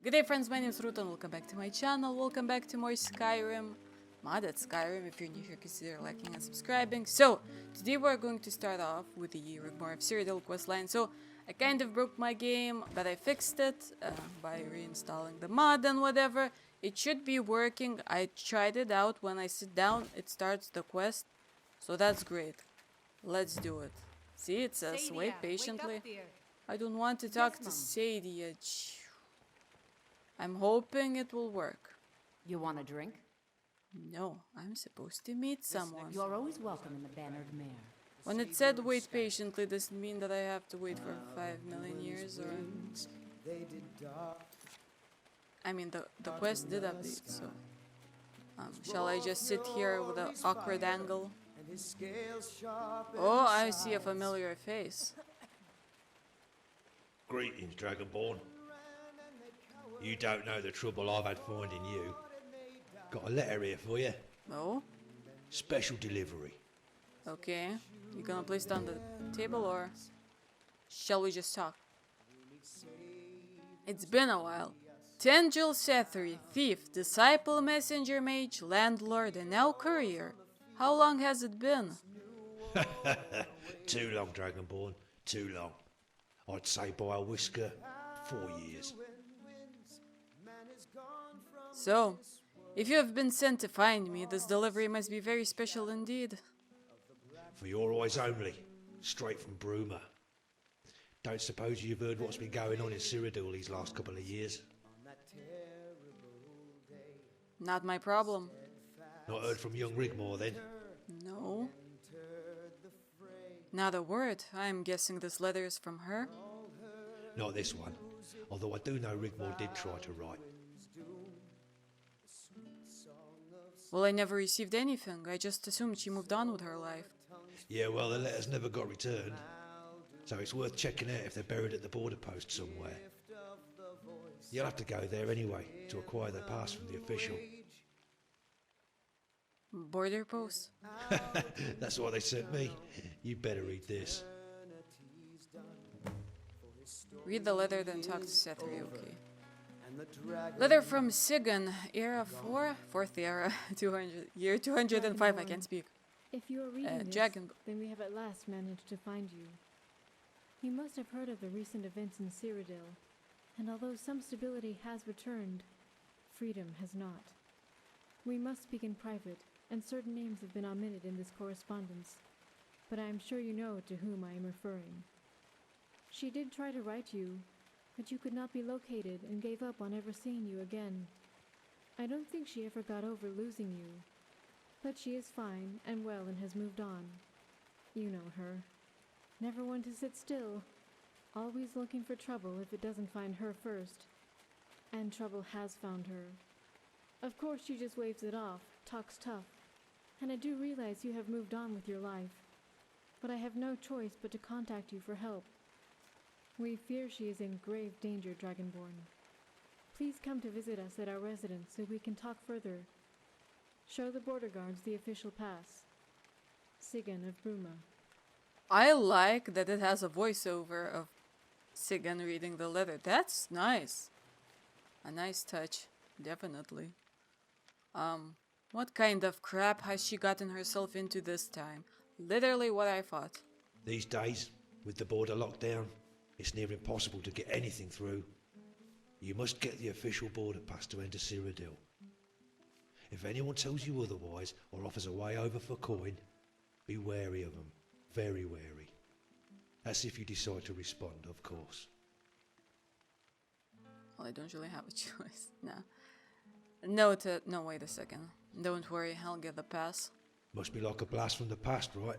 Good day friends, my name is Ruta and welcome back to my channel. Welcome back to more Skyrim. Modded Skyrim. If you're new here, consider liking and subscribing. So, today we're going to start off with the Rigmor of Cyrodiil questline. So, I kind of broke my game, but I fixed it by reinstalling the mod and whatever. It should be working. I tried it out. When I sit down, it starts the quest. So that's great. Let's do it. See, it says, Sadia, wait patiently. wake up, dear. I don't want to talk to Mom. Sadia. I'm hoping it will work. You want a drink? No, I'm supposed to meet someone. You're always welcome in the Bannered Mare. When it said wait patiently, doesn't mean that I have to wait for 5 million years or... I mean, the quest did update, so... shall I just sit here with an awkward angle? Oh, I see a familiar face. Greetings, Dragonborn. You don't know the trouble I've had finding you. Got a letter here for you. Oh? Special delivery. Okay. You gonna place it on the table or... Shall we just talk? It's been a while. Tengil Sethri, thief, disciple, messenger mage, landlord, and now courier. How long has it been? Too long, Dragonborn. Too long. I'd say by a whisker, 4 years. So, if you have been sent to find me, this delivery must be very special indeed. For your eyes only. Straight from Bruma. Don't suppose you've heard what's been going on in Cyrodiil these last couple of years? Not my problem. Not heard from young Rigmor then? No. Not a word. I'm guessing this letter is from her. Not this one. Although I do know Rigmor did try to write. Well, I never received anything. I just assumed she moved on with her life. Yeah, well, the letters never got returned. So it's worth checking out if they're buried at the border post somewhere. You'll have to go there anyway to acquire the pass from the official. Border post? That's what they sent me. You better read this. Read the letter, then talk to Sethri, okay. Letter from Sigan, era 4? 4th era, 200, year 205, I can't speak. If you are reading this, Dragon... then we have at last managed to find you. You must have heard of the recent events in Cyrodiil, and although some stability has returned, freedom has not. We must speak in private, and certain names have been omitted in this correspondence, but I am sure you know to whom I am referring. She did try to write you, but you could not be located and gave up on ever seeing you again. I don't think she ever got over losing you, but she is fine and well and has moved on. You know her. Never one to sit still. Always looking for trouble if it doesn't find her first. And trouble has found her. Of course she just waves it off, talks tough. And I do realize you have moved on with your life. But I have no choice but to contact you for help. We fear she is in grave danger, Dragonborn. Please come to visit us at our residence so we can talk further. Show the border guards the official pass. Sigan of Bruma. I like that it has a voiceover of Sigan reading the letter. That's nice. A nice touch, definitely. What kind of crap has she gotten herself into this time? Literally what I thought. These days, with the border locked down, it's near impossible to get anything through. You must get the official border pass to enter Cyrodiil. If anyone tells you otherwise or offers a way over for coin, be wary of them. Very wary. That's if you decide to respond, of course. Well, I don't really have a choice. No, wait a second. Don't worry, I'll get the pass. Must be like a blast from the past, right?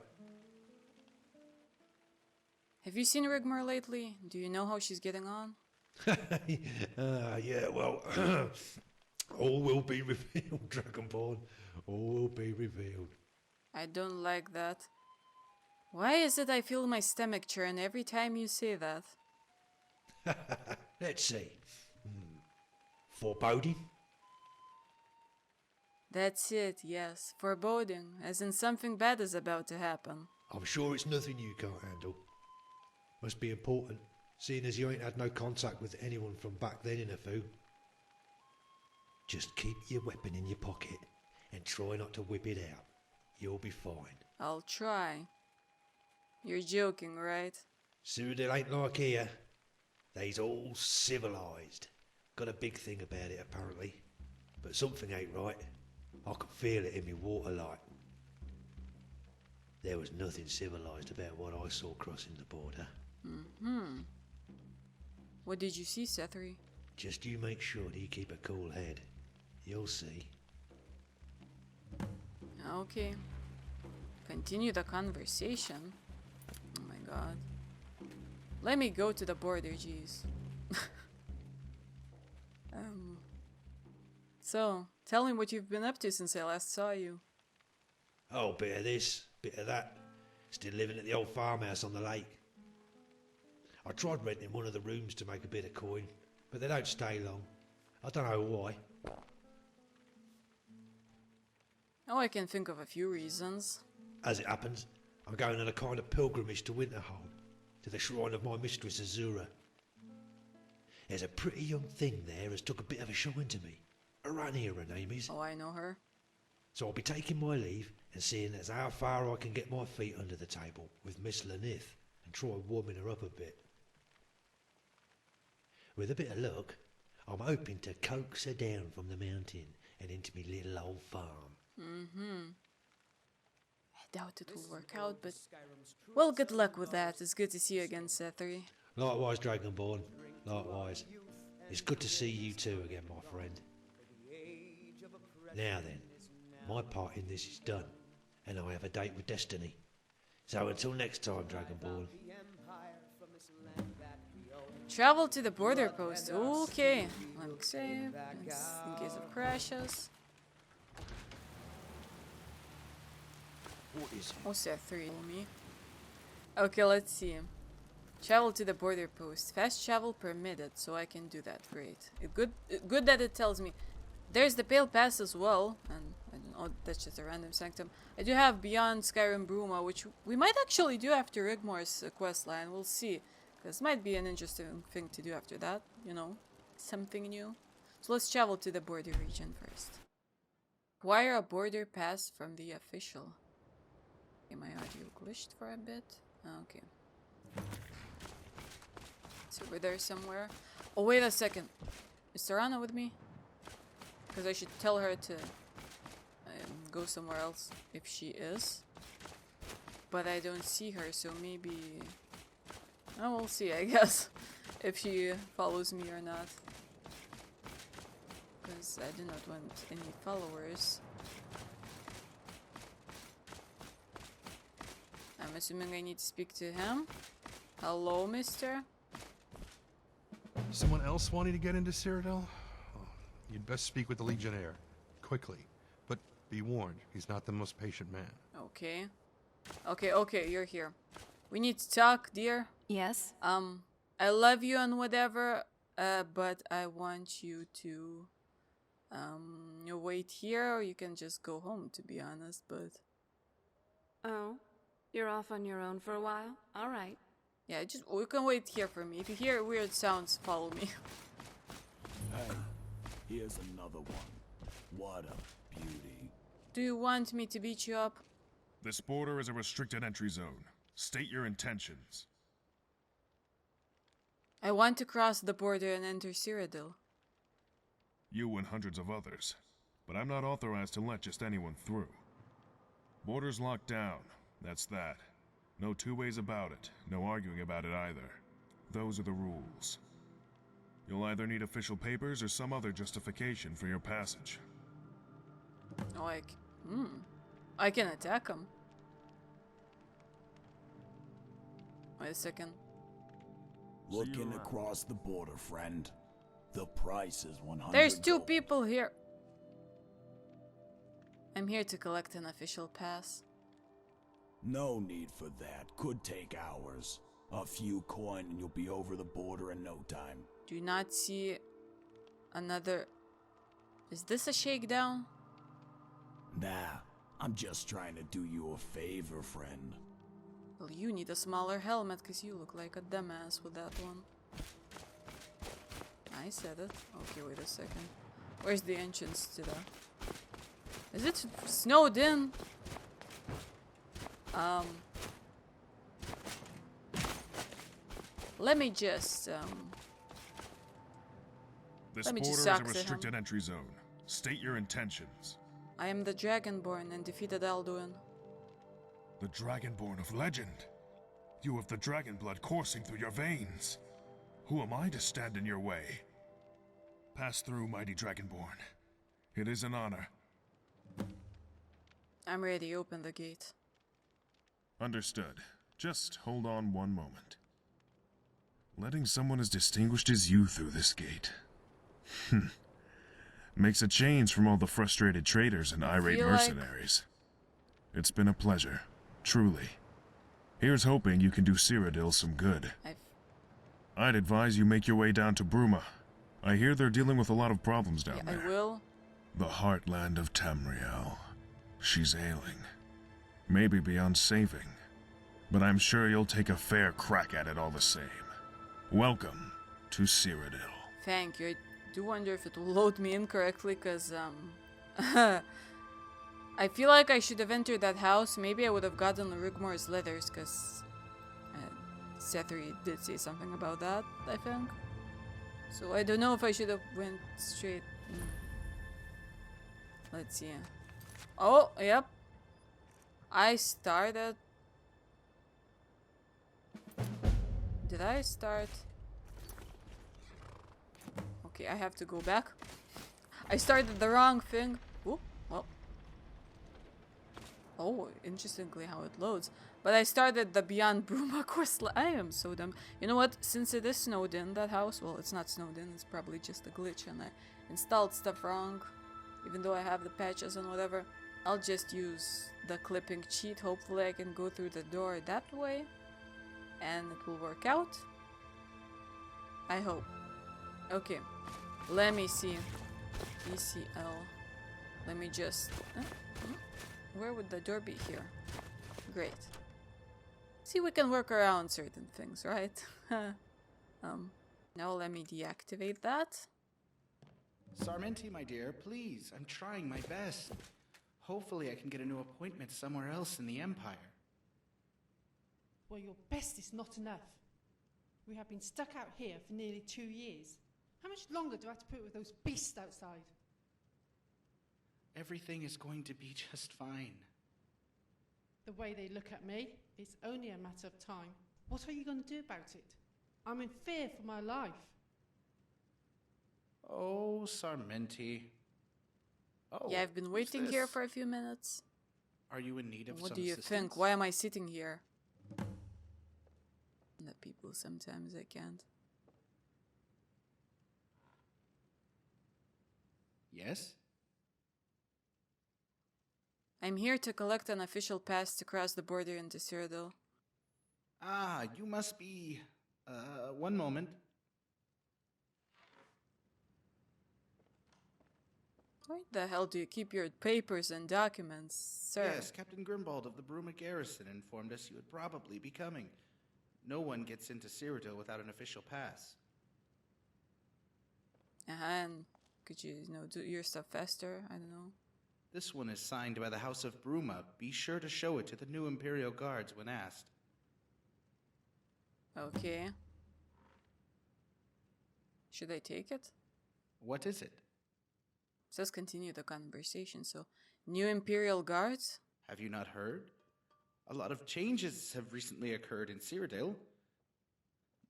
Have you seen Rigmor lately? Do you know how she's getting on? Yeah, well, all will be revealed, Dragonborn. All will be revealed. I don't like that. Why is it I feel my stomach churn every time you say that? Let's see. Foreboding? That's it, yes. Foreboding, as in something bad is about to happen. I'm sure it's nothing you can't handle. Must be important, seeing as you ain't had no contact with anyone from back then in a few. Just keep your weapon in your pocket and try not to whip it out. You'll be fine. I'll try. You're joking, right? Cyrodiil ain't like here. They's all civilised. Got a big thing about it, apparently. But something ain't right. I could feel it in me water light. There was nothing civilised about what I saw crossing the border. What did you see, Sethri? Just you make sure that you keep a cool head. You'll see. Okay. Continue the conversation. Oh my god. Let me go to the border, jeez. So, tell me what you've been up to since I last saw you. Oh, bit of this, bit of that. Still living at the old farmhouse on the lake. I tried renting one of the rooms to make a bit of coin, but they don't stay long. I don't know why. Oh, I can think of a few reasons. As it happens, I'm going on a kind of pilgrimage to Winterhold, to the shrine of my mistress Azura. There's a pretty young thing there has took a bit of a shine to me. Arania, her name is. Oh, I know her. So I'll be taking my leave and seeing as how far I can get my feet under the table with Miss Lanith and try warming her up a bit. With a bit of luck, I'm hoping to coax her down from the mountain and into me little old farm. I doubt it will work out, but... Well, good luck with that. It's good to see you again, Sethri. Likewise, Dragonborn. Likewise. It's good to see you too again, my friend. Now then, my part in this is done, and I have a date with Destiny. So until next time, Dragonborn. Travel to the border post. Okay. Let me save. It's in case of crashes. What is it? Oh, Sethri told me. Okay, let's see. Travel to the border post. Fast travel permitted, so I can do that. Great. Good that it tells me. There's the Pale Pass as well, and I don't know, that's just a random sanctum. I do have Beyond Skyrim Bruma, which we might actually do after Rigmor's quest line. We'll see. This might be an interesting thing to do after that, you know, something new. So let's travel to the border region first. Acquire a border pass from the official. Okay, my audio glitched for a bit. Okay. It's over there somewhere. Oh, wait a second. Is Serana with me? Because I should tell her to go somewhere else if she is. But I don't see her, so maybe... Oh, we'll see, I guess. If she follows me or not. Because I do not want any followers. I'm assuming I need to speak to him. Hello, mister? Someone else wanting to get into Cyrodiil? Oh, you'd best speak with the Legionnaire. Quickly. But be warned, he's not the most patient man. Okay. Okay, you're here. We need to talk, dear. Yes? I love you and whatever, but I want you to, you wait here, or you can just go home, to be honest, but... Oh, you're off on your own for a while? All right. Yeah, you can wait here for me. If you hear weird sounds, follow me. Hey, here's another one. What a beauty. Do you want me to beat you up? This border is a restricted entry zone. State your intentions. I want to cross the border and enter Cyrodiil. You and hundreds of others. But I'm not authorized to let just anyone through. Border's locked down. That's that. No two ways about it. No arguing about it either. Those are the rules. You'll either need official papers or some other justification for your passage. Oh, I can attack him. Wait a second. Looking across the border, friend. The price is 100 There's two gold. people here. I'm here to collect an official pass. No need for that. Could take hours. A few coin and you'll be over the border in no time. Do not see another... Is this a shakedown? Nah, I'm just trying to do you a favor, friend. Well, you need a smaller helmet because you look like a dumbass with that one. I said it. Okay, wait a second. Where's the entrance to the... Is it snowed in? Let me just, This Let me just border is a talk to him. restricted entry zone. State your intentions. I am the Dragonborn and defeated Alduin. The Dragonborn of legend. You have the dragon blood coursing through your veins. Who am I to stand in your way? Pass through, mighty Dragonborn. It is an honor. I'm ready, open the gate. Understood. Just hold on one moment. Letting someone as distinguished as you through this gate. Makes a change from all the frustrated traders and irate feel like- mercenaries. It's been a pleasure, truly. Here's hoping you can do Cyrodiil some good. I'd advise you make your way down to Bruma. I hear they're dealing with a lot of problems down there. I will. The heartland of Tamriel. She's ailing. Maybe beyond saving. But I'm sure you'll take a fair crack at it all the same. Welcome to Cyrodiil. Thank you. I do wonder if it will load me incorrectly, because, I feel like I should have entered that house. Maybe I would have gotten Rigmor's letters, because Sethri did say something about that, I think. So I don't know if I should have went straight. Let's see. Oh, yep. I started. Did I start? Okay, I have to go back. I started the wrong thing. Oh, well. Oh, interestingly how it loads. But I started the Beyond Bruma quest. I am so dumb. You know what? Since it is snowed in, that house, well, it's not snowed in. It's probably just a glitch, and I installed stuff wrong. Even though I have the patches and whatever. I'll just use the clipping cheat. Hopefully I can go through the door that way. And it will work out. I hope. Okay. Let me see. ECL. Let me just... where would the door be here? Great. See, we can work around certain things, right? Now let me deactivate that. Sarmenti, my dear, please. I'm trying my best. Hopefully I can get a new appointment somewhere else in the Empire. Well, your best is not enough. We have been stuck out here for nearly 2 years. How much longer do I have to put with those beasts outside? Everything is going to be just fine. The way they look at me, it's only a matter of time. What are you going to do about it? I'm in fear for my life. Oh, Sarmenti. Oh, Yeah, I've been who's waiting here this? for a few minutes. Are you in need of What some do you assistance? think? Why am I sitting here? The people sometimes I can't. Yes? I'm here to collect an official pass to cross the border into Cyrodiil. Ah, you must be... one moment. Where the hell do you keep your papers and documents, sir? Yes, Captain Grimbald of the Bruma Garrison informed us you would probably be coming. No one gets into Cyrodiil without an official pass. And could you, do your stuff faster? I don't know. This one is signed by the House of Bruma. Be sure to show it to the new Imperial Guards when asked. Okay. Should I take it? What is it? It says continue the conversation, so... New Imperial Guards? Have you not heard? A lot of changes have recently occurred in Cyrodiil.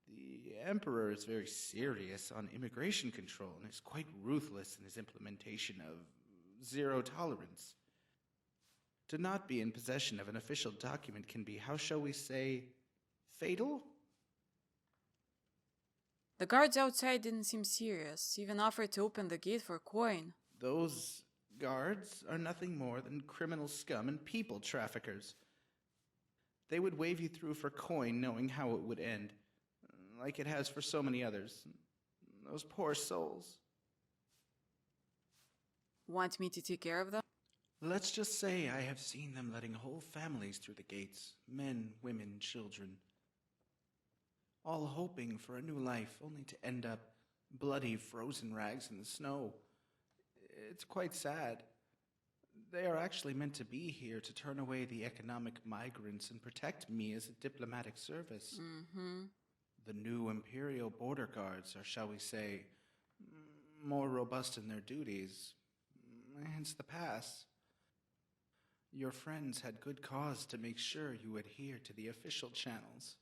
The Emperor is very serious on immigration control and is quite ruthless in his implementation of zero tolerance. To not be in possession of an official document can be, how shall we say, fatal? The guards outside didn't seem serious, even offered to open the gate for coin. Those guards are nothing more than criminal scum and people traffickers. They would wave you through for coin knowing how it would end, like it has for so many others. Those poor souls. Want me to take care of them? Let's just say I have seen them letting whole families through the gates, men, women, children, all hoping for a new life, only to end up bloody, frozen rags in the snow. It's quite sad. They are actually meant to be here to turn away the economic migrants and protect me as a diplomatic service. The new Imperial border guards are, shall we say, more robust in their duties, hence the pass. Your friends had good cause to make sure you adhere to the official channels.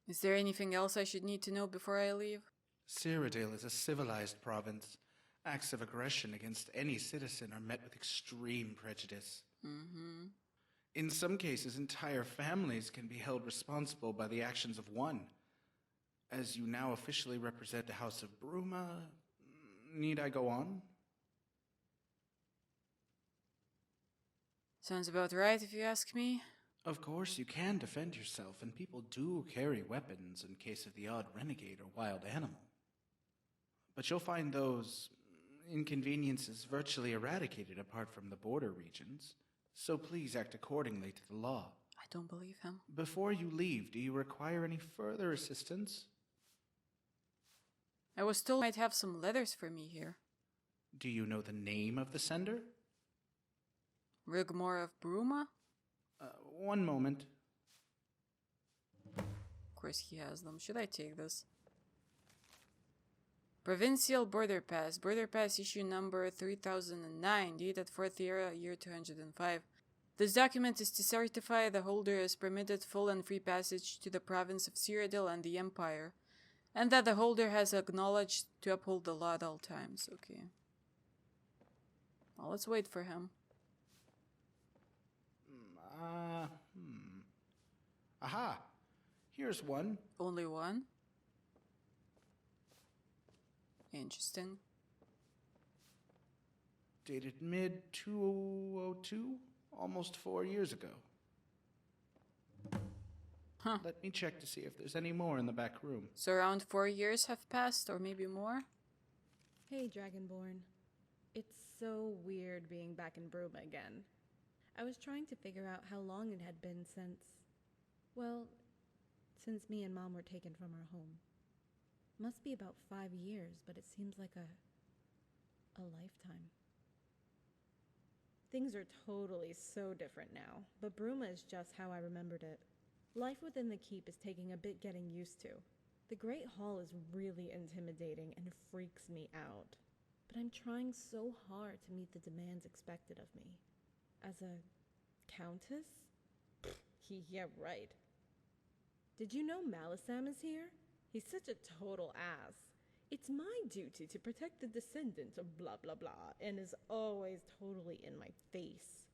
Is there anything else I should need to know before I leave? Cyrodiil is a civilized province. Acts of aggression against any citizen are met with extreme prejudice. In some cases, entire families can be held responsible by the actions of one. As you now officially represent the House of Bruma, need I go on? Sounds about right if you ask me. Of course, you can defend yourself, and people do carry weapons in case of the odd renegade or wild animal. But you'll find those inconveniences virtually eradicated apart from the border regions, so please act accordingly to the law. I don't believe him. Before you leave, do you require any further assistance? I was told I'd have some letters for me here. Do you know the name of the sender? Rigmor of Bruma? One moment. Of course he has them. Should I take this? Provincial Border Pass. Border Pass issue number 3009, dated 4th era, year 205. This document is to certify the holder is permitted full and free passage to the province of Cyrodiil and the Empire, and that the holder has acknowledged to uphold the law at all times. Okay. Well, let's wait for him. Aha! Here's one. Only one? Interesting. Dated mid-2002, almost 4 years ago. Huh. Let me check to see if there's any more in the back room. So around 4 years have passed, or maybe more? Hey, Dragonborn. It's so weird being back in Bruma again. I was trying to figure out how long it had been since me and Mom were taken from our home. Must be about 5 years, but it seems like a lifetime. Things are totally so different now, but Bruma is just how I remembered it. Life within the keep is taking a bit getting used to. The Great Hall is really intimidating and freaks me out, but I'm trying so hard to meet the demands expected of me. As a countess? Yeah, right. Did you know Malisam is here? He's such a total ass. It's my duty to protect the descendants of blah blah blah, and is always totally in my face.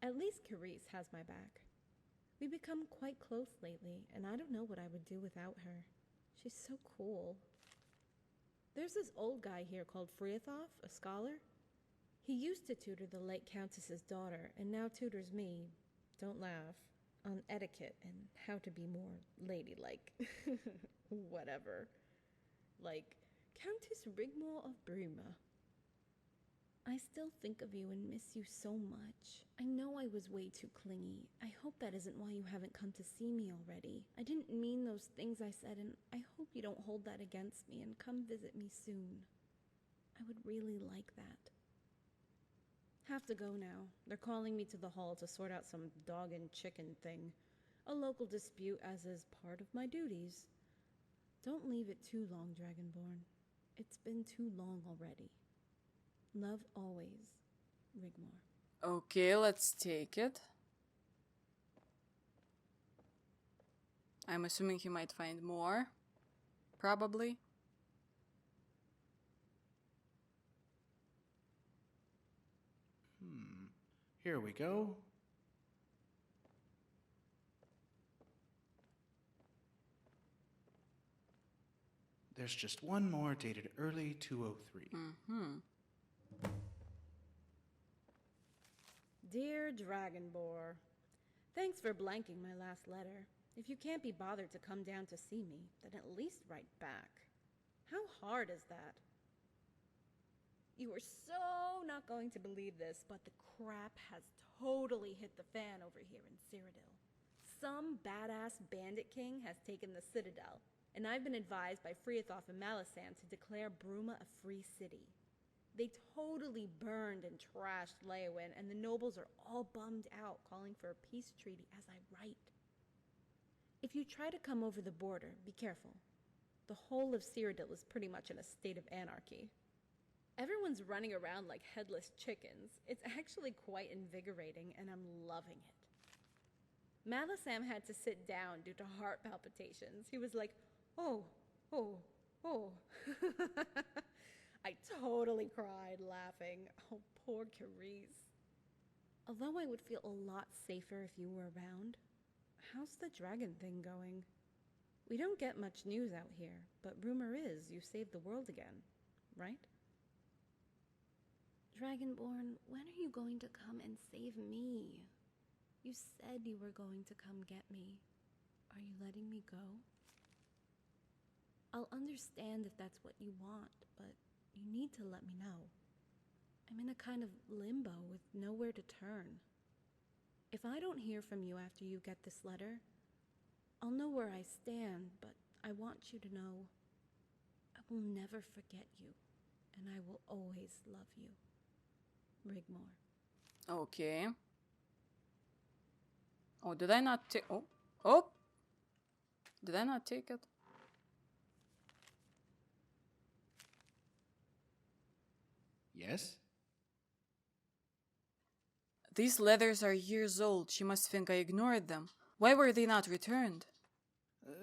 At least Carice has my back. We've become quite close lately, and I don't know what I would do without her. She's so cool. There's this old guy here called Friathoff, a scholar. He used to tutor the late Countess's daughter, and now tutors me, don't laugh, on etiquette and how to be more ladylike. Whatever. Like, Countess Rigmor of Bruma. I still think of you and miss you so much. I know I was way too clingy. I hope that isn't why you haven't come to see me already. I didn't mean those things I said, and I hope you don't hold that against me and come visit me soon. I would really like that. Have to go now. They're calling me to the hall to sort out some dog and chicken thing. A local dispute, as is part of my duties. Don't leave it too long, Dragonborn. It's been too long already. Love always, Rigmor. Okay, let's take it. I'm assuming he might find more. Probably. Here we go. There's just one more dated early 203. Dear Dragonborn, thanks for blanking my last letter. If you can't be bothered to come down to see me, then at least write back. How hard is that? You are so not going to believe this, but the crap has totally hit the fan over here in Cyrodiil. Some badass bandit king has taken the Citadel. and I've been advised by Friathoth and Malisam to declare Bruma a free city. They totally burned and trashed Leyawiin, and the nobles are all bummed out, calling for a peace treaty as I write. If you try to come over the border, be careful. The whole of Cyrodiil is pretty much in a state of anarchy. Everyone's running around like headless chickens. It's actually quite invigorating, and I'm loving it. Malisam had to sit down due to heart palpitations. He was like, oh. I totally cried, laughing. Oh, poor Carice. Although I would feel a lot safer if you were around, how's the dragon thing going? We don't get much news out here, but rumor is you saved the world again, right? Dragonborn, when are you going to come and save me? You said you were going to come get me. Are you letting me go? I'll understand if that's what you want, but you need to let me know. I'm in a kind of limbo with nowhere to turn. If I don't hear from you after you get this letter, I'll know where I stand, but I want you to know I will never forget you, and I will always love you. Rigmor. Okay. Oh, did I not take... Oh! Did I not take it? Yes? These letters are years old. She must think I ignored them. Why were they not returned?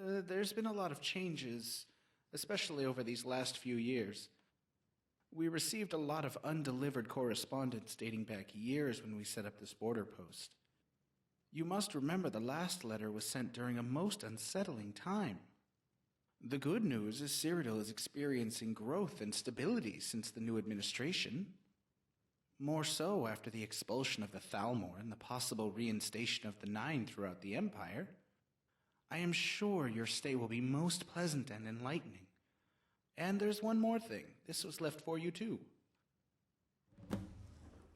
There's been a lot of changes, especially over these last few years. We received a lot of undelivered correspondence dating back years when we set up this border post. You must remember the last letter was sent during a most unsettling time. The good news is Cyrodiil is experiencing growth and stability since the new administration. More so after the expulsion of the Thalmor and the possible reinstation of the Nine throughout the Empire. I am sure your stay will be most pleasant and enlightening. And there's one more thing. This was left for you too.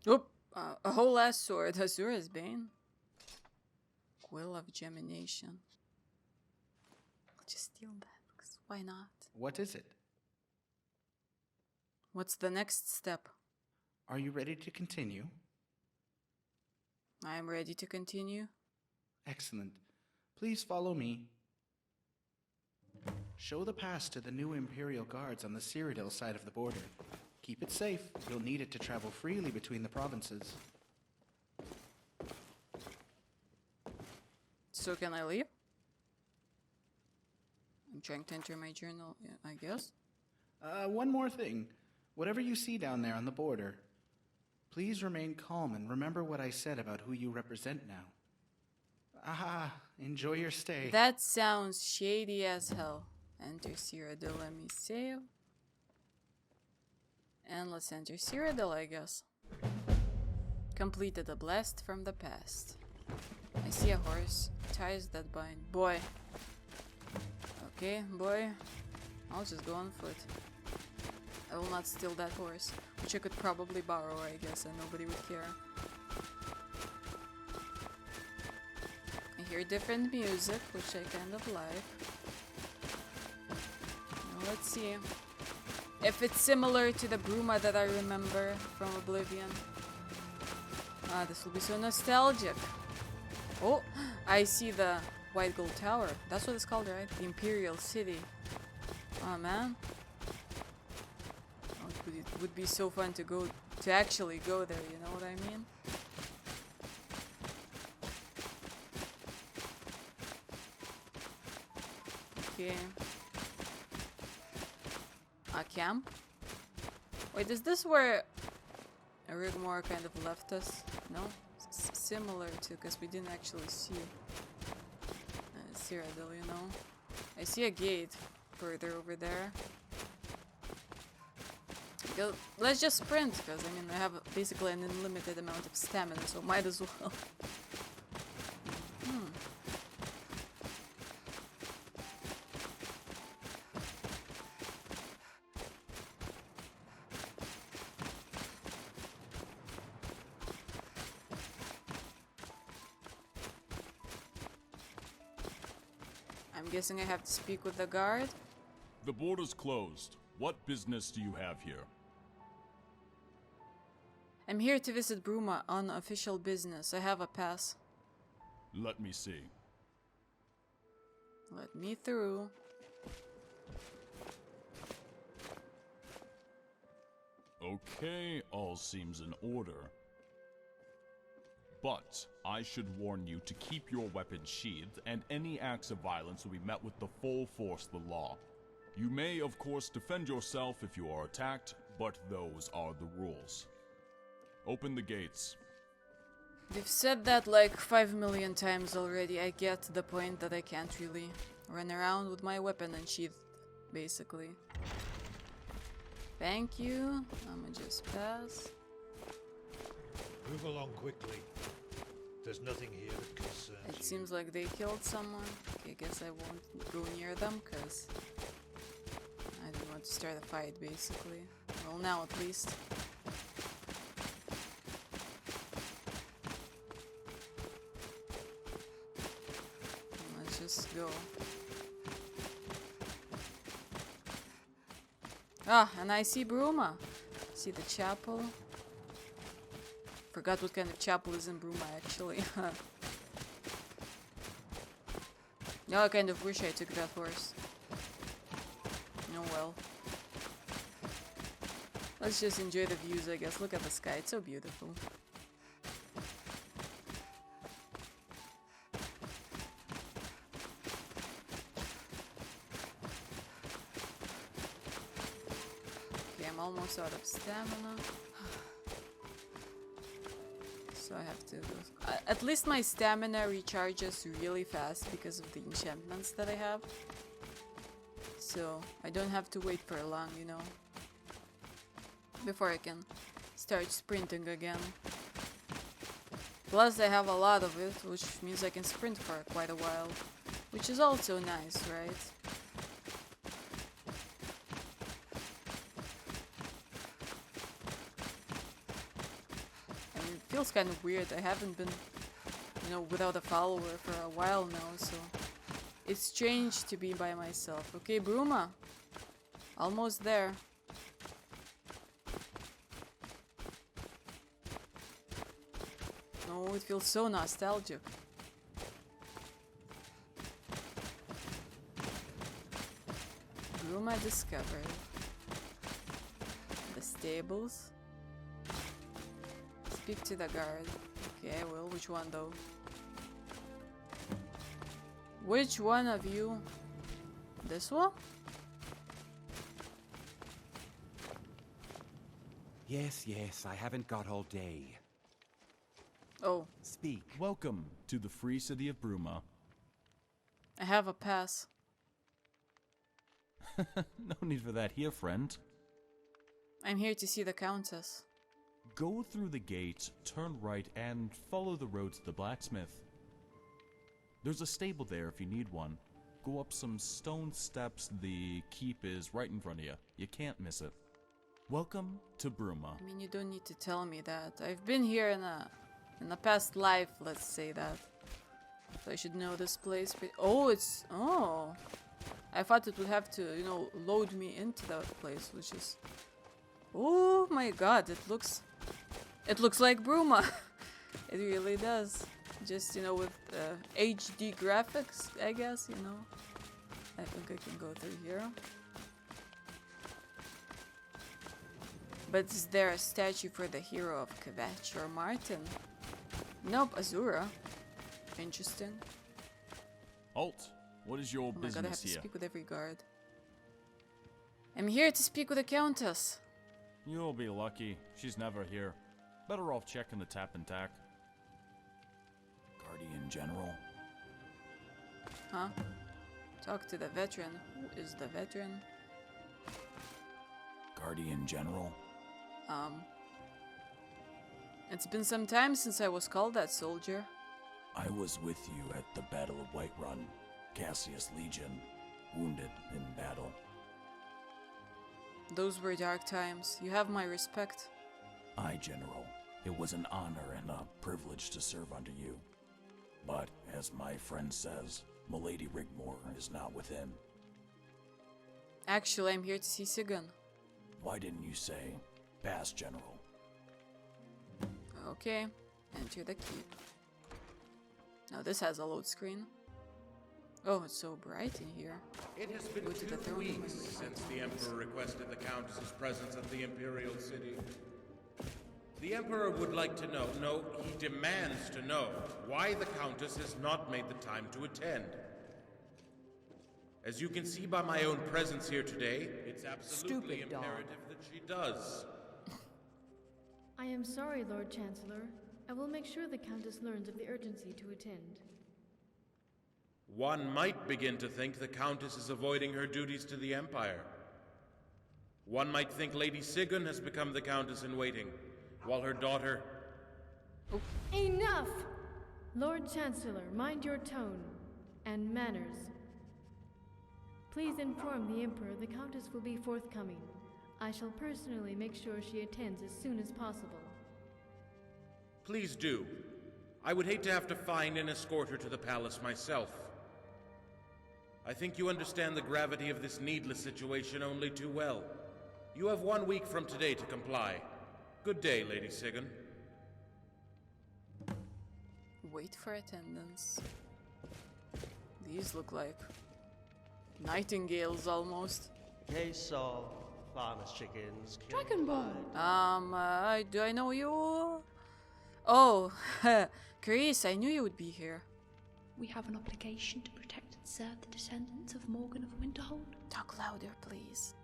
Oop! A whole ass sword. Azura's Bane. Quill of Gemination. I'll just steal that. Why not? What is it? What's the next step? Are you ready to continue? I am ready to continue. Excellent. Please follow me. Show the pass to the new Imperial Guards on the Cyrodiil side of the border. Keep it safe. You'll need it to travel freely between the provinces. So can I leave? I'm trying to enter my journal, yeah, I guess. One more thing. Whatever you see down there on the border, please remain calm and remember what I said about who you represent now. Enjoy your stay. That sounds shady as hell. Enter Cyrodiil, let me save. And let's enter Cyrodiil, I guess. Completed a blast from the past. I see a horse. Ties that bind. Boy. Okay, boy. I'll just go on foot. I will not steal that horse, which I could probably borrow, I guess, and nobody would care. I hear different music, which I kind of like. Now let's see if it's similar to the Bruma that I remember from Oblivion. Ah, this will be so nostalgic. Oh, I see the White Gold Tower. That's what it's called, right? The Imperial City. Oh man. Oh, it would be so fun to actually go there, you know what I mean? Okay. A camp? Wait, is this where Rigmor kind of left us? No? Similar to, because we didn't actually see Cyrodiil, you know? I see a gate further over there. Let's just sprint, because I mean I have basically an unlimited amount of stamina, so might as well. I'm guessing I have to speak with the guard. The border's closed. What business do you have here? I'm here to visit Bruma on official business. I have a pass. Let me see. Let me through. Okay, all seems in order. But I should warn you to keep your weapons sheathed, and any acts of violence will be met with the full force of the law. You may, of course, defend yourself if you are attacked, but those are the rules. Open the gates. They've said that like 5 million times already. I get the point that I can't really run around with my weapon unsheathed, basically. Thank you. I'ma just pass. Move along quickly. There's nothing here that concerns you. It seems like they killed someone. Okay, I guess I won't go near them, because I don't want to start a fight, basically. Well, now at least. Let's just go. Ah, and I see Bruma. See the chapel. Forgot what kind of chapel is in Bruma, actually. Now I kind of wish I took that horse. Oh well. Let's just enjoy the views, I guess. Look at the sky, it's so beautiful. Okay, I'm almost out of stamina. So I have to go. At least my stamina recharges really fast because of the enchantments that I have. So I don't have to wait for long, you know, before I can start sprinting again. Plus I have a lot of it, which means I can sprint for quite a while, which is also nice, right? And it feels kind of weird. I haven't been, you know, without a follower for a while now, so it's strange to be by myself. Okay, Bruma. Almost there. Oh, it feels so nostalgic. Bruma discovered. The stables. Speak to the guard. Okay, I will. Which one though? Which one of you? This one? Yes, yes, I haven't got all day. Oh. Speak. Welcome to the free city of Bruma. I have a pass. No need for that here, friend. I'm here to see the Countess. Go through the gate, turn right, and follow the road to the blacksmith. There's a stable there if you need one. Go up some stone steps, the keep is right in front of you. You can't miss it. Welcome to Bruma. I mean, you don't need to tell me that. I've been here in a past life, let's say that. So I should know this place. Oh, it's... Oh! I thought it would have to, you know, load me into that place, which is... Oh my god, it looks like Bruma. It really does. Just, you know, with HD graphics, I guess, you know. I think I can go through here. But is there a statue for the hero of Kvetch or Martin? Nope, Azura. Interesting. Halt! What is your Oh my business god, I have to here? speak with every guard. I'm here to speak with the Countess. You'll be lucky. She's never here. Better off checking the tap and tack. Guardian General. Huh? Talk to the veteran. Who is the veteran? Guardian General. It's been some time since I was called that, soldier. I was with you at the Battle of Whiterun, Cassius Legion, wounded in battle. Those were dark times. You have my respect. Aye, General. It was an honor and a privilege to serve under you. But, as my friend says, Milady Rigmor is not within. Actually, I'm here to see Sigyn. Why didn't you say, pass, General? Okay, enter the keep. Now this has a load screen. Oh, it's so bright in here. It has been 2 weeks since the Emperor requested the Countess's presence at the Imperial City. The Emperor would like to know, no, he demands to know, why the Countess has not made the time to attend. As you can see by my own presence here today, it's absolutely imperative that she does. I am sorry, Lord Chancellor. I will make sure the Countess learns of the urgency to attend. One might begin to think the Countess is avoiding her duties to the Empire. One might think Lady Sigyn has become the Countess-in-waiting, while her daughter... Enough! Lord Chancellor, mind your tone and manners. Please inform the Emperor the Countess will be forthcoming. I shall personally make sure she attends as soon as possible. Please do. I would hate to have to find and escort her to the palace myself. I think you understand the gravity of this needless situation only too well. You have 1 week from today to comply. Good day, Lady Sigyn. Wait for attendance. These look like nightingales almost. Case of farmer's chickens. Do I know you? Oh, Chris, I knew you would be here. We have an obligation to protect and serve the descendants of Morgan of Winterhold. Talk louder, please.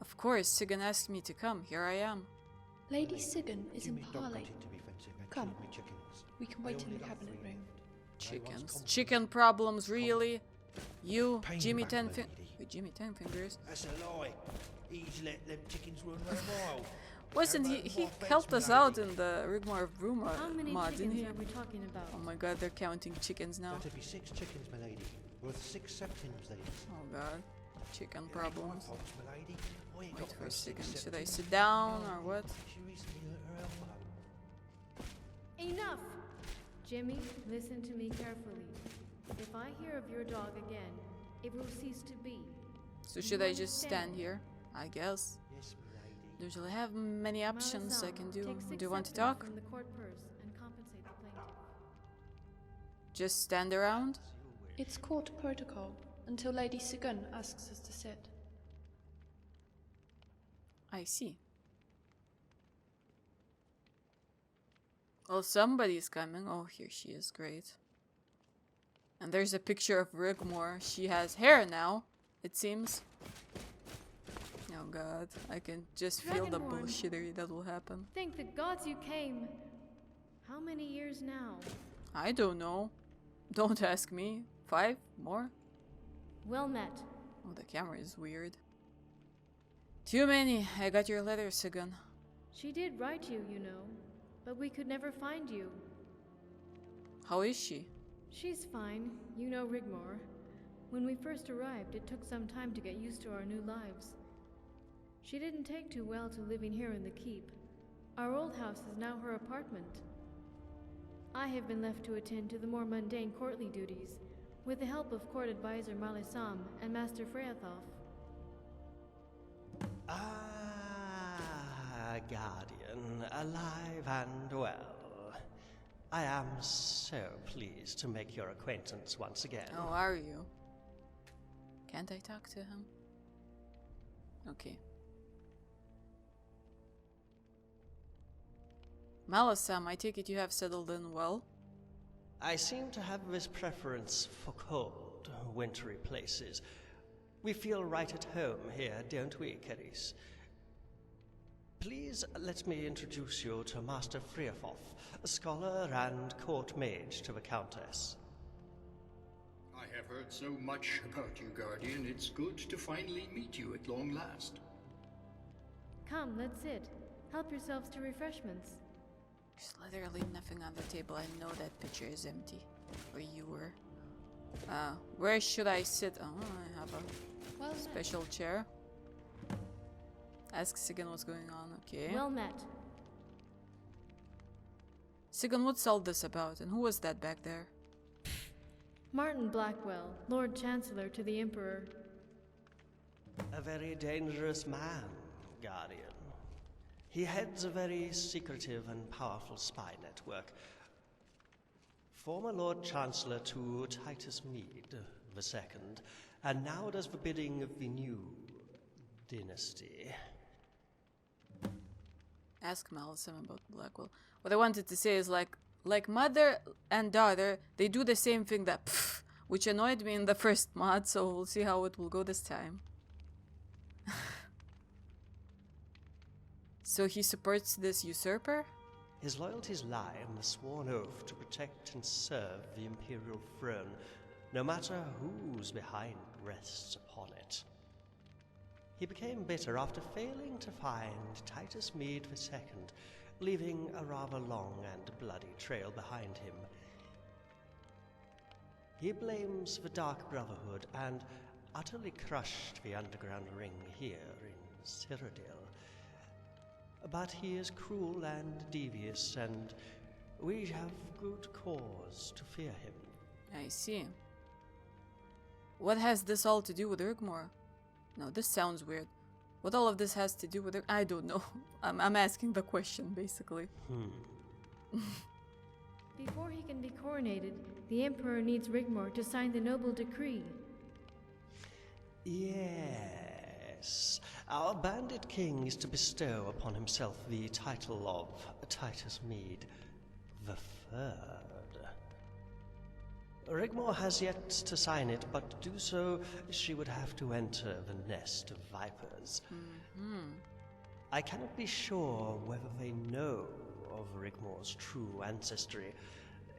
Of course, Sigyn asked me to come. Here I am. Lady Sigyn is in parley. Come, we can wait in the cabinet room. Chickens. Chicken problems, really? You, Jimmy Tenfingers. Jimmy Tenfingers. That's a lie. He's let them chickens run their wild. Wasn't he helped us out in the Rigmor of Bruma How many mod, didn't chickens he? are we talking about? Oh my god, they're counting chickens now. That'd be 6 chickens, my lady. Worth 6 septims, these. Oh god. Chicken problems. My lady. Wait for a second. Should I sit down or what? She recently hurt her elbow. Enough! Jimmy, listen to me carefully. If I hear of your dog again, it will cease to be. So should I just stand here? I guess. Yes, my lady. Don't really have many options I can do. Take Do you want to 6 talk? From the court purse and compensate the plaintiff. Just stand around? It's court protocol until Lady Sigyn asks us to sit. I see. Well, somebody's coming. Oh, here she is. Great. And there's a picture of Rigmor. She has hair now, it seems. Oh god, I can just feel the Dragonborn. bullshittery that will happen. Thank the gods you came. How many years now? I don't know. Don't ask me. 5 more? Well met. Oh, the camera is weird. Too many. I got your letter, Sigyn. She did write you, you know, but we could never find you. How is she? She's fine. You know Rigmor. When we first arrived, it took some time to get used to our new lives. She didn't take too well to living here in the keep. Our old house is now her apartment. I have been left to attend to the more mundane courtly duties, with the help of court advisor Malisam and Master Freyathov. Ah, Guardian, alive and well. I am so pleased to make your acquaintance once again. How are you? Can't I talk to him? Okay. Malisam, I take it you have settled in well? I seem to have this preference for cold, wintry places. We feel right at home here, don't we, Keris? Please let me introduce you to Master Freyathov, a scholar and court mage to the Countess. I have heard so much about you, Guardian. It's good to finally meet you at long last. Come, let's sit. Help yourselves to refreshments. There's literally nothing on the table. I know that picture is empty. Where you were. Where should I sit? Oh, I have a special chair. Ask Sigyn what's going on. Okay. Well met. Sigyn, what's all this about? And who was that back there? Martin Blackwell, Lord Chancellor to the Emperor. A very dangerous man, Guardian. He heads a very secretive and powerful spy network. Former Lord Chancellor to Titus Mead II, and now does the bidding of the new dynasty. Ask Malcolm about Blackwell. What I wanted to say is like mother and daughter, they do the same thing that which annoyed me in the first mod, so we'll see how it will go this time. So he supports this usurper? His loyalties lie in the sworn oath to protect and serve the Imperial throne, no matter whose behind rests upon it. He became bitter after failing to find Titus Mead II, leaving a rather long and bloody trail behind him. He blames the Dark Brotherhood and utterly crushed the underground ring here in Cyrodiil. But he is cruel and devious, and we have good cause to fear him. I see. What has this all to do with Rigmor? No, this sounds weird. What all of this has to do with I don't know. I'm asking the question, basically. Before he can be coronated, the Emperor needs Rigmor to sign the noble decree. Yes. Our bandit king is to bestow upon himself the title of Titus Mead III. Rigmor has yet to sign it, but to do so, she would have to enter the nest of vipers. I cannot be sure whether they know of Rigmor's true ancestry.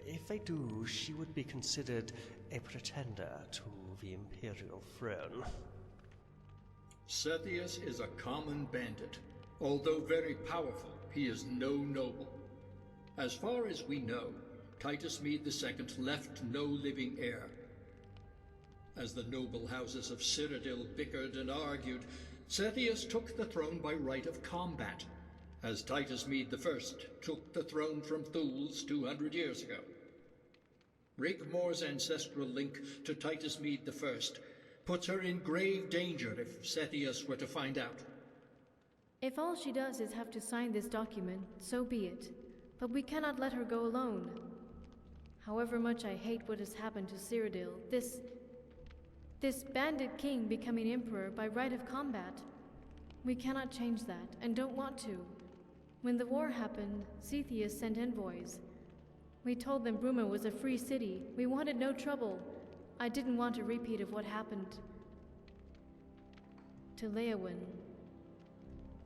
If they do, she would be considered a pretender to the Imperial throne. Sethius is a common bandit. Although very powerful, he is no noble. As far as we know, Titus Mead II left no living heir. As the noble houses of Cyrodiil bickered and argued, Sethius took the throne by right of combat, as Titus Mead I took the throne from Thules 200 years ago. Rigmor's ancestral link to Titus Mead I puts her in grave danger if Sethius were to find out. If all she does is have to sign this document, so be it. But we cannot let her go alone. However much I hate what has happened to Cyrodiil, this bandit king becoming emperor by right of combat, we cannot change that, and don't want to. When the war happened, Sethius sent envoys. We told them Bruma was a free city. We wanted no trouble. I didn't want a repeat of what happened to Leowyn.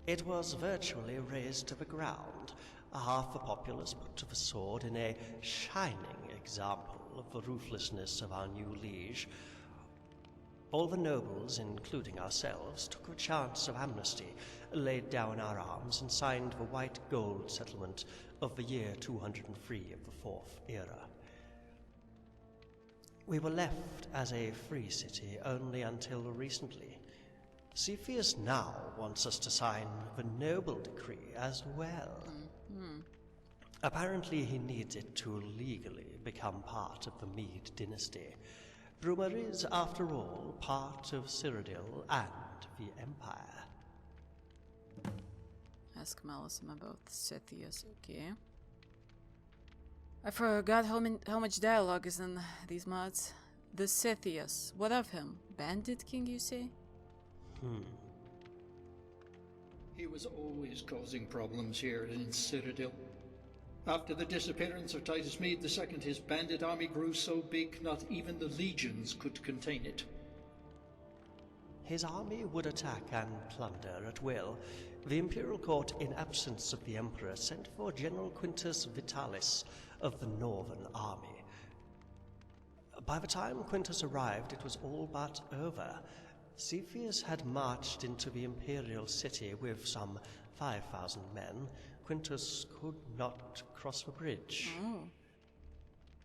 It was virtually razed to the ground, half the populace put to the sword in a shining example of the ruthlessness of our new liege. All the nobles, including ourselves, took a chance of amnesty, laid down our arms, and signed the white gold settlement of the year 203 of the Fourth Era. We were left as a free city only until recently. Cepheus now wants us to sign the noble decree as well. Apparently he needs it to legally become part of the Mead dynasty. Bruma is, after all, part of Cyrodiil and the Empire. Ask Malcolm about Sethius, okay. I forgot how much dialogue is in these mods. The Sethius, what of him? Bandit king, you say? He was always causing problems here in Cyrodiil. After the disappearance of Titus Mead II, his bandit army grew so big not even the legions could contain it. His army would attack and plunder at will. The Imperial Court, in absence of the Emperor, sent for General Quintus Vitalis of the Northern Army. By the time Quintus arrived, it was all but over. Cepheus had marched into the Imperial city with some 5,000 men. Quintus could not cross the bridge.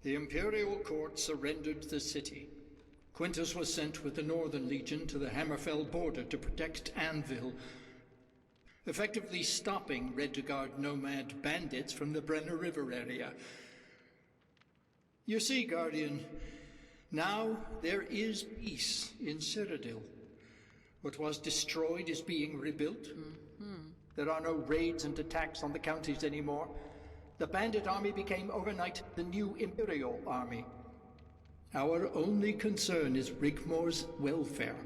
The Imperial Court surrendered the city. Quintus was sent with the Northern Legion to the Hammerfell border to protect Anvil, effectively stopping Red-to-Guard nomad bandits from the Brenner River area. You see, Guardian, Now there is peace in Cyrodiil. What was destroyed is being rebuilt. There are no raids and attacks on the counties anymore. The bandit army became overnight the new Imperial army. Our only concern is Rigmor's welfare.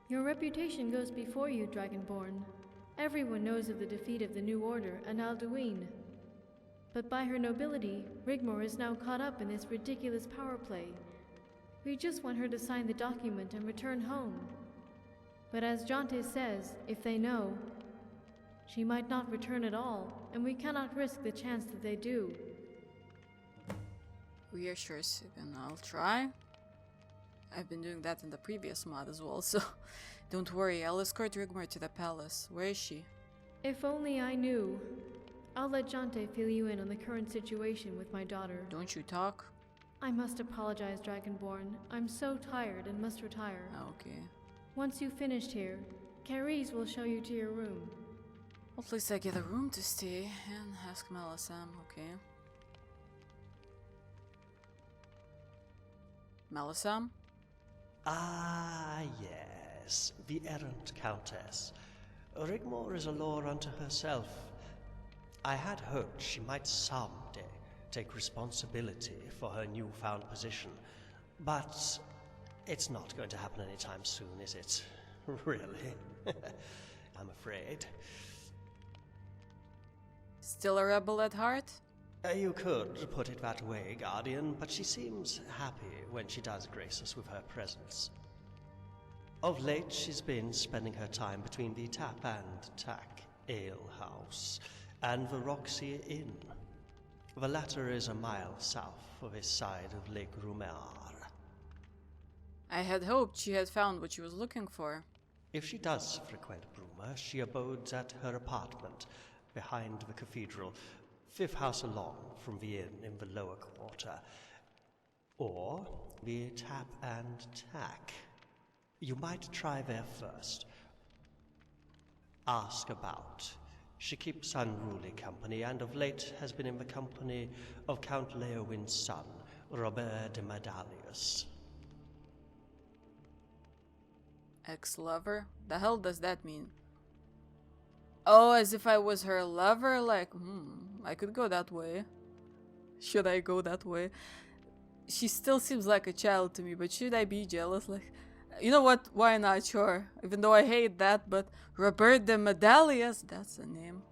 Your reputation goes before you, Dragonborn. Everyone knows of the defeat of the New Order and Alduin. But by her nobility, Rigmor is now caught up in this ridiculous power play. We just want her to sign the document and return home. But as Jonte says, if they know, she might not return at all, and we cannot risk the chance that they do. Reassure Sigan, I'll try. I've been doing that in the previous mod as well, so don't worry, I'll escort Rigmor to the palace. Where is she? If only I knew. I'll let Jonte fill you in on the current situation with my daughter. Don't you talk? I must apologize, Dragonborn. I'm so tired and must retire. Okay. Once you've finished here, Carice will show you to your room. Well, at least I get a room to stay and ask Melisam, okay. Melisam? Ah, yes, the errant countess. Rigmor is a law unto herself. I had hoped she might someday take responsibility for her newfound position, but it's not going to happen anytime soon, is it? Really? I'm afraid. Still a rebel at heart? You could put it that way, Guardian, but she seems happy when she does grace us with her presence. Of late, she's been spending her time between the Tap and Tack Ale House and the Roxy Inn. The latter is a mile south of this side of Lake Rumar. I had hoped she had found what she was looking for. If she does frequent Bruma, she abodes at her apartment behind the cathedral, 5th house along from the inn in the lower quarter, or the Tap and Tack. You might try there first. Ask about. She keeps unruly company, and of late has been in the company of Count Leowin's son, Robert de Medalius. Ex-lover? The hell does that mean? Oh, as if I was her lover? Like, I could go that way. Should I go that way? She still seems like a child to me, but should I be jealous? Like, you know what? Why not? Sure. Even though I hate that, but Robert de Medalius, that's the name.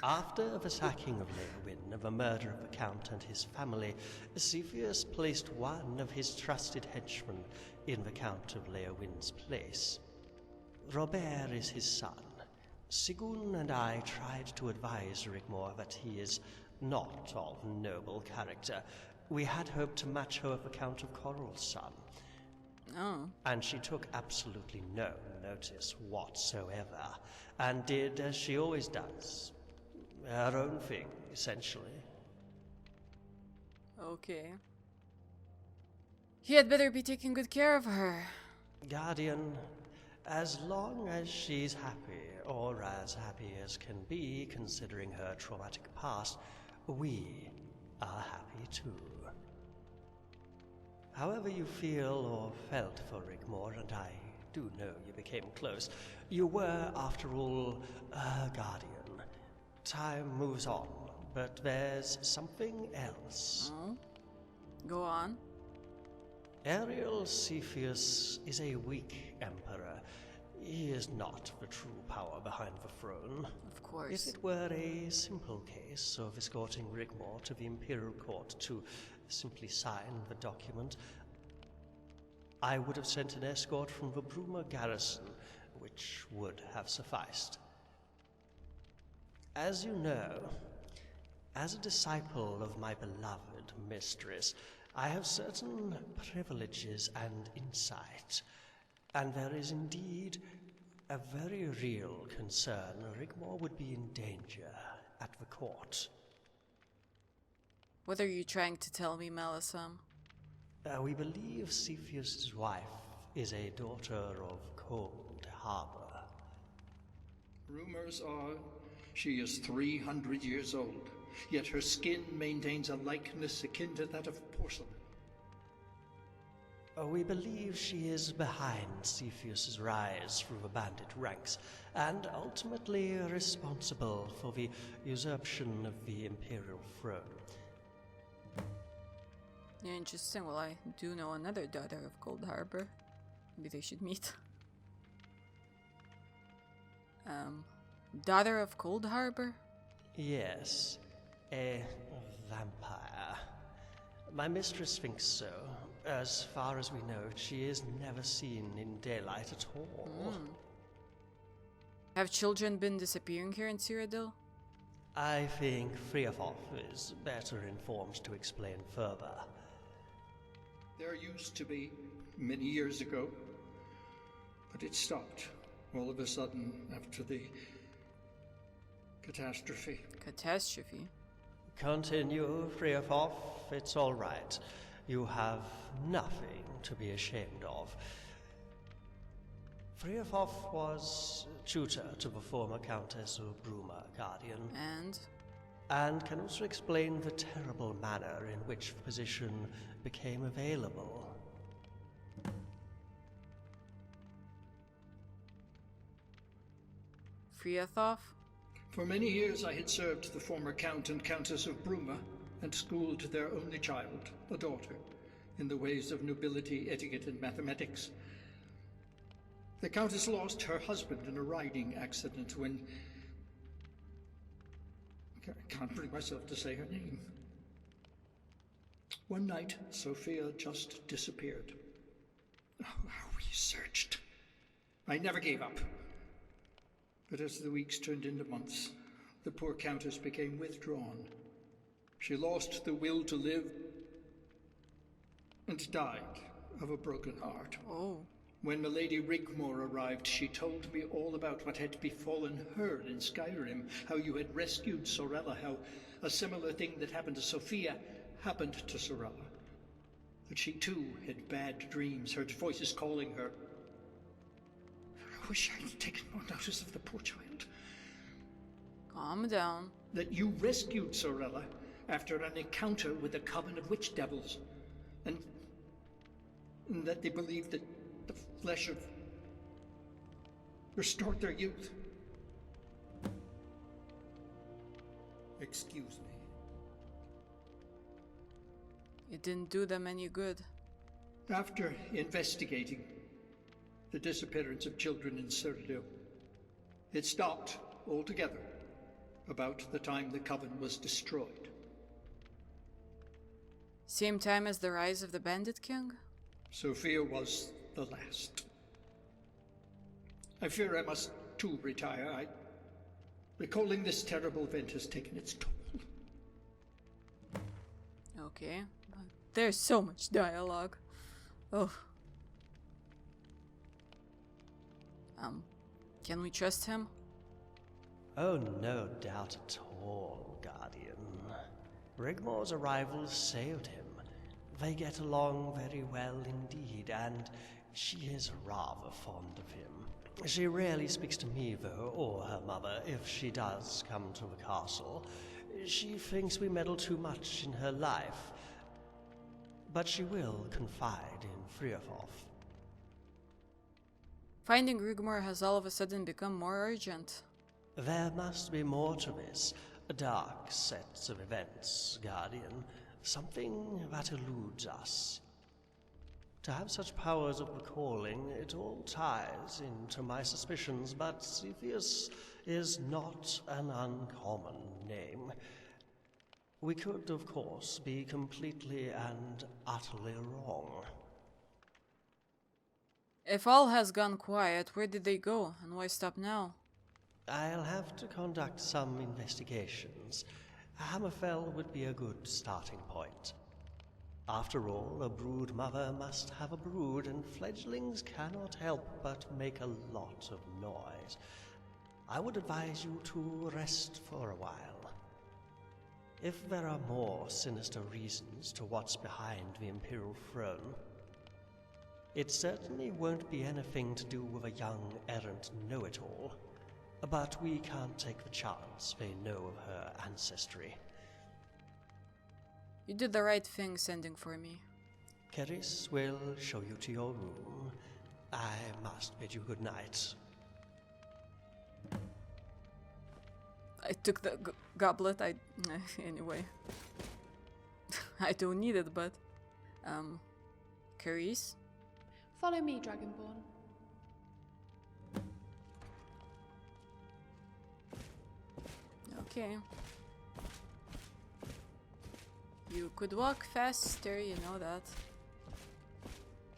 After the sacking of Leowin, the murder of the Count and his family, Cepheus placed one of his trusted henchmen in the Count of Leowin's place. Robert is his son. Sigun and I tried to advise Rigmor that he is not of noble character. We had hoped to match her with the Count of Coral's son. Oh. And she took absolutely no notice whatsoever, and did as she always does. Her own thing, essentially. Okay. He had better be taking good care of her. Guardian, as long as she's happy, or as happy as can be considering her traumatic past, we are happy too. However you feel or felt for Rigmor, and I do know you became close, you were, after all, a guardian. Time moves on, but there's something else. Oh? Go on. Ariel Cepheus is a weak emperor. He is not the true power behind the throne. Of course. If it were a simple case of escorting Rigmor to the Imperial Court to simply sign the document, I would have sent an escort from the Bruma garrison, which would have sufficed. As you know, as a disciple of my beloved mistress, I have certain privileges and insight, and there is indeed a very real concern Rigmor would be in danger at the court. What are you trying to tell me, Melisam? We believe Cepheus' wife is a daughter of Cold Harbor. Rumors are she is 300 years old, yet her skin maintains a likeness akin to that of porcelain. We believe she is behind Cepheus's rise through the bandit ranks, and ultimately responsible for the usurpation of the Imperial throne. Yeah, interesting. Well, I do know another daughter of Cold Harbor. Maybe they should meet. Daughter of Cold Harbor? Yes, a vampire. My mistress thinks so. As far as we know, she is never seen in daylight at all. Have children been disappearing here in Cyrodiil? I think Friafoth is better informed to explain further. There used to be, many years ago, but it stopped all of a sudden after the catastrophe. Catastrophe? Continue, Friafoth. It's all right. You have nothing to be ashamed of. Friafoth was tutor to the former Countess of Bruma, Guardian. And can also explain the terrible manner in which the position became available. Friathoth? For many years I had served the former Count and Countess of Bruma and schooled their only child, a daughter, in the ways of nobility, etiquette, and mathematics. The Countess lost her husband in a riding accident when... I can't bring myself to say her name. One night, Sophia just disappeared. Oh, how we searched. I never gave up. But as the weeks turned into months, the poor Countess became withdrawn. She lost the will to live and died of a broken heart. Oh. When Milady Rigmor arrived, she told me all about what had befallen her in Skyrim, how you had rescued Sorella, how a similar thing that happened to Sophia happened to Sorella. That she too had bad dreams, heard voices calling her. I wish I had taken more notice of the poor child. Calm down. That you rescued Sorella after an encounter with a coven of witch devils, and that they believed that the flesh of restored their youth. Excuse me. It didn't do them any good. After investigating the disappearance of children in Cyrodiil, it stopped altogether about the time the coven was destroyed. Same time as the rise of the Bandit King? Sophia was the last. I fear I must too retire. Recalling this terrible event has taken its toll. Okay. There's so much dialogue. Oh. Can we trust him? Oh, no doubt at all, Guardian. Rigmor's arrival saved him. They get along very well indeed, and she is rather fond of him. She rarely speaks to me, though, or her mother, if she does come to the castle. She thinks we meddle too much in her life, but she will confide in Friafoth. Finding Rigmor has all of a sudden become more urgent. There must be more to this. Dark sets of events, Guardian. Something that eludes us. To have such powers of recalling, it all ties into my suspicions, but Cepheus is not an uncommon name. We could, of course, be completely and utterly wrong. If all has gone quiet, where did they go, and why stop now? I'll have to conduct some investigations. Hammerfell would be a good starting point. After all, a brood mother must have a brood, and fledglings cannot help but make a lot of noise. I would advise you to rest for a while. If there are more sinister reasons to what's behind the Imperial throne, it certainly won't be anything to do with a young errant know-it-all. But we can't take the chance they know of her ancestry. You did the right thing sending for me. Keris will show you to your room. I must bid you good night. I took the goblet. Anyway. I don't need it, but Keris? Follow me, Dragonborn. Okay. You could walk faster, you know that.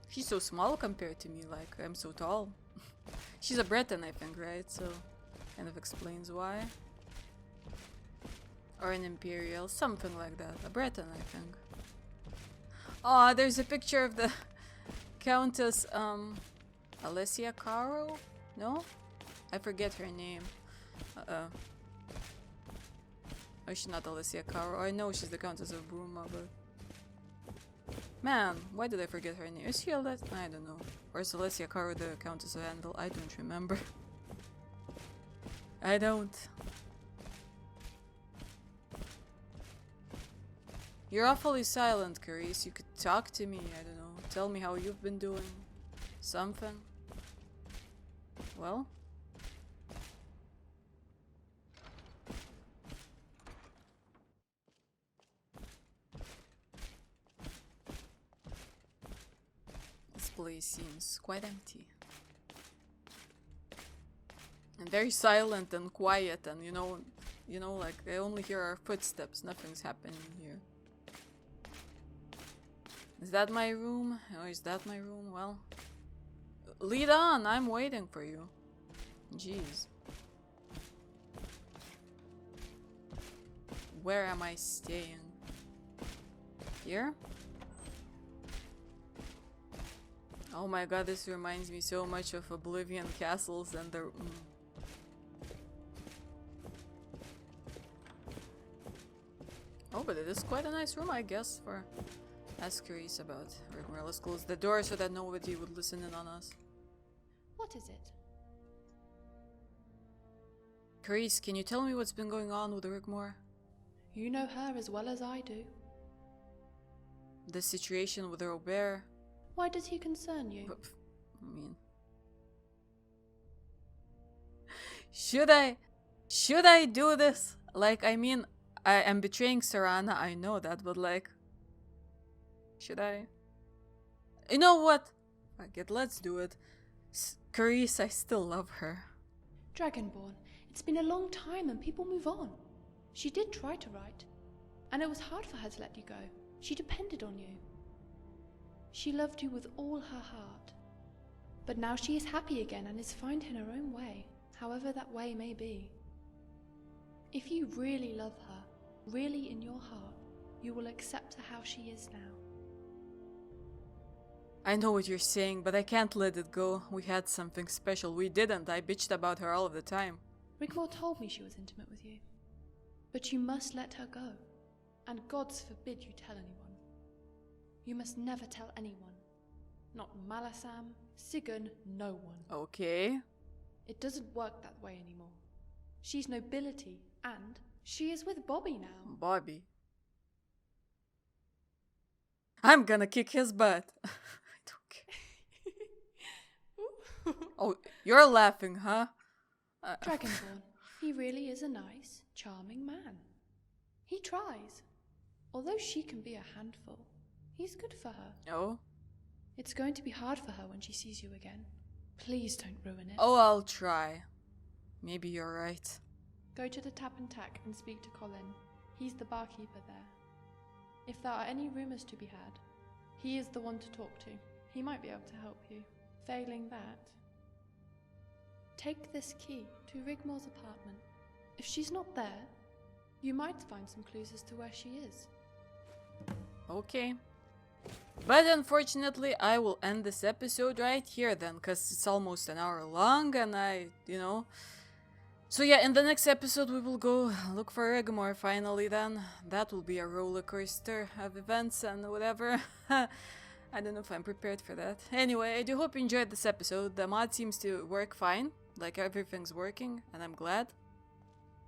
She's so small compared to me, like I'm so tall. She's a Breton, I think, right? So kind of explains why. Or an Imperial, something like that. A Breton, I think. Oh, there's a picture of the Countess Alessia Caro? No? I forget her name. Oh, she's not Alessia Caro. I know she's the Countess of Bruma, but... Man, why did I forget her name? Is she Alessia? I don't know. Or is Alessia Caro the Countess of Andal? I don't remember. I don't. You're awfully silent, Keris. You could talk to me, I don't know. Tell me how you've been doing. Something. Well? This place seems quite empty. And very silent and quiet, and you know, like I only hear our footsteps. Nothing's happening here. Is that my room? Or is that my room? Well, lead on. I'm waiting for you. Jeez. Where am I staying? Here? Oh my god, this reminds me so much of Oblivion castles and the... Oh, but it is quite a nice room, I guess, for... Ask Keris about Rigmor. Let's close the door so that nobody would listen in on us. What is it? Keris, can you tell me what's been going on with Rigmor? You know her as well as I do. The situation with Robert. Why does he concern you? I mean... Should I do this? Like, I mean, I am betraying Serana, I know that, but like... Should I? You know what? Fuck it, let's do it. Keris, I still love her. Dragonborn, it's been a long time and people move on. She did try to write. And it was hard for her to let you go. She depended on you. She loved you with all her heart. But now she is happy again and is finding her own way, however that way may be. If you really love her, really in your heart, you will accept her how she is now. I know what you're saying, but I can't let it go. We had something special. We didn't. I bitched about her all of the time. Rigmor told me she was intimate with you. But you must let her go. And gods forbid you tell anyone. You must never tell anyone. Not Malasam, Sigurd, no one. Okay. It doesn't work that way anymore. She's nobility, and she is with Bobby now. Bobby. I'm gonna kick his butt. Oh, you're laughing, huh? Dragonborn, he really is a nice, charming man. He tries. Although she can be a handful, he's good for her. Oh? It's going to be hard for her when she sees you again. Please don't ruin it. Oh, I'll try. Maybe you're right. Go to the Tap and Tack and speak to Colin. He's the barkeeper there. If there are any rumours to be had, he is the one to talk to. He might be able to help you. Failing that, take this key to Rigmor's apartment. If she's not there, you might find some clues as to where she is. Okay. But unfortunately, I will end this episode right here then, because it's almost an hour long and So yeah, in the next episode we will go look for Rigmor finally then. That will be a roller coaster of events and whatever. I don't know if I'm prepared for that. Anyway, I do hope you enjoyed this episode. The mod seems to work fine. Like, everything's working, and I'm glad.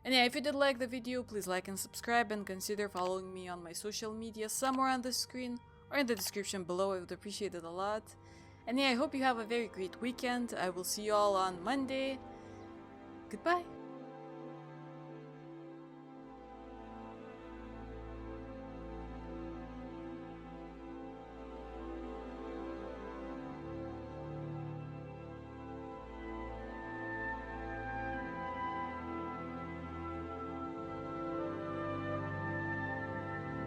And yeah, if you did like the video, please like and subscribe, and consider following me on my social media somewhere on the screen. or in the description below. I would appreciate it a lot. And yeah, I hope you have a very great weekend. I will see you all on Monday. Goodbye.